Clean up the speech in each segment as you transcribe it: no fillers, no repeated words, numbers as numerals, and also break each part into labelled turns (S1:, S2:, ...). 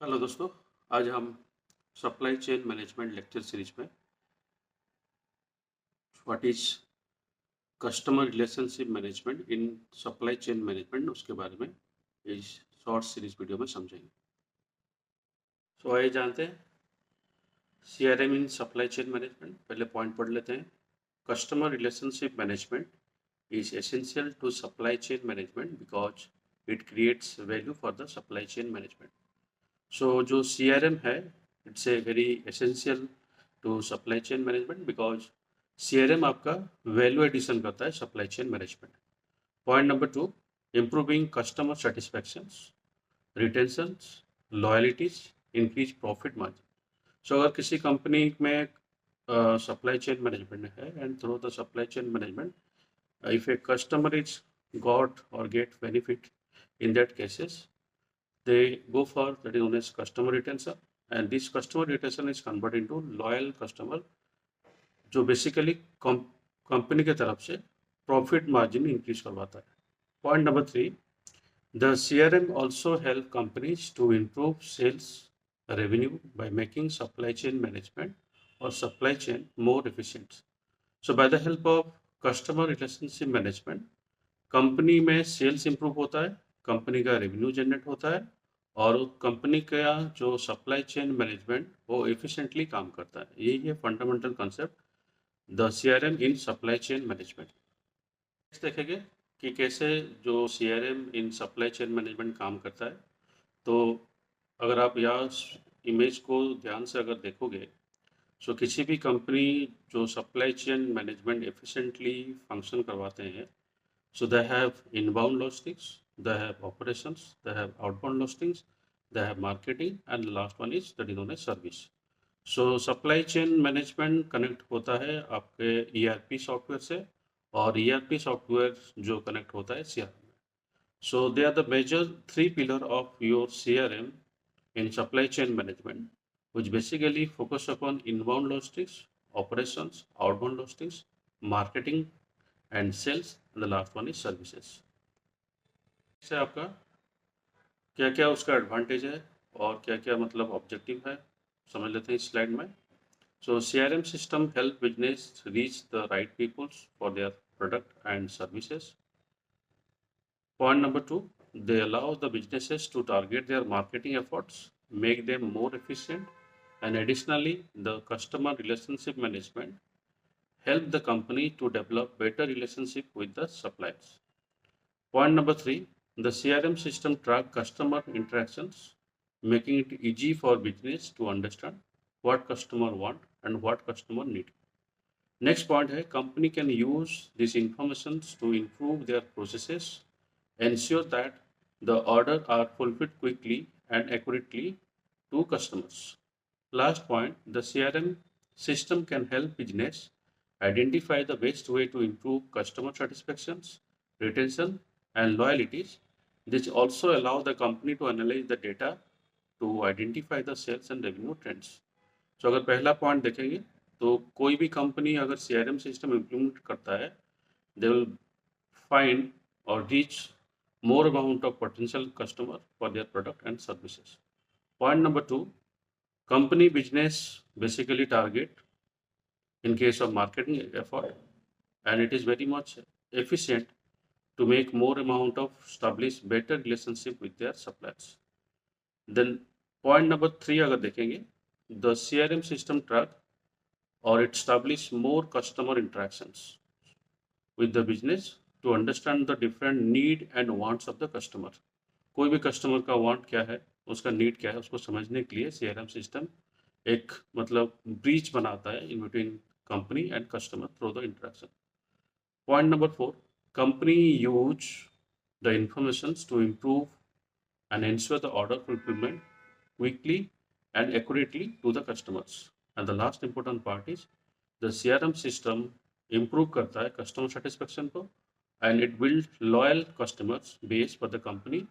S1: Hello दोस्तों, आज हम supply chain management lecture series में what is customer relationship management in supply chain management उसके बारे में इस शॉर्ट सीरीज वीडियो में समझेंगे। आइए जानते हैं सीआरएम इन सप्लाई चेन मैनेजमेंट। पहले पॉइंट पढ़ लेते हैं। Customer relationship management is essential to supply chain management because it creates value for the supply chain management. जो CRM है, it's a very essential to supply chain management because CRM आपका value addition करता है supply chain management. Point number 2, improving customer satisfactions, retentions, loyalties, increase profit margin. अगर किसी company में supply chain management है and through the supply chain management if a customer is got or get benefit, in that cases they go for that is known as customer retention, and this customer retention is converted into loyal customer जो basically company के तरफ से profit margin increase करवाता है। Point number 3, the CRM also help companies to improve sales revenue by making supply chain management or supply chain more efficient. So by the help of customer relationship management, company में sales improve होता है, company का revenue generate होता है और company का जो supply chain management वो एफिशिएंटली काम करता है। यही है fundamental concept the CRM in supply chain management. Next देखेंगे कि कैसे जो CRM इन सप्लाई चेन मैनेजमेंट काम करता है। तो अगर आप यहाँ इमेज को ध्यान से अगर देखोगे, किसी भी कंपनी जो supply chain management efficiently function करवाते हैं, so they have inbound listings, they have operations, they have outbound listings, they have marketing, and the last one is that is known as service. Supply chain management connect होता है आपके ERP software से और ERP software जो connect होता है CRM में। They are the major 3 pillar of your CRM in supply chain management, which basically focus upon inbound logistics, operations, outbound logistics, marketing, and sales, and the last one is services. इससे आपका क्या क्या उसका advantage है और क्या क्या मतलब ऑब्जेक्टिव है समझ लेते हैं इस स्लाइड में। CRM system help business reach the right peoples for their product and services. Point number 2, they allow the businesses to target their marketing efforts, make them more efficient, and additionally the customer relationship management help the company to develop better relationship with the suppliers. Point number 3, the CRM system track customer interactions, making it easy for business to understand what customer want and what customer need. Next point है, company can use these informations to improve their processes, ensure that the order are fulfilled quickly and accurately to customers. Last point, the CRM system can help business identify the best way to improve customer satisfactions, retention, and loyalties. This also allow the company to analyze the data to identify the sales and revenue trends. अगर पहला point देखेंगे तो कोई भी company अगर CRM system implement करता है, they will find और reach more amount of potential customer for their product and services. Point number 2, company business basically target in case of marketing effort, and it is very much efficient to make more amount of establish better relationship with their suppliers. Then point number 3 अगर देखेंगे, the CRM system track or it establish more customer interactions with the business to understand the different need and wants of the customer. कोई भी customer का want क्या है, उसका need क्या है, उसको समझने के लिए CRM सिस्टम एक मतलब ब्रिज बनाता है in between company and customer through the interaction. Point number 4, company use the information to improve and ensure the order fulfillment quickly and accurately to the customers. And the last important part is the CRM system improve करता है customer satisfaction को and it build loyal customers base for the company.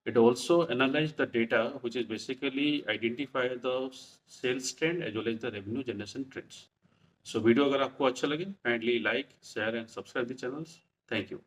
S1: It also analyze the data which is basically identify the sales trend as well as the revenue generation trends. Video अगर आपको अच्छा लगे kindly like share and subscribe the channels. Thank you.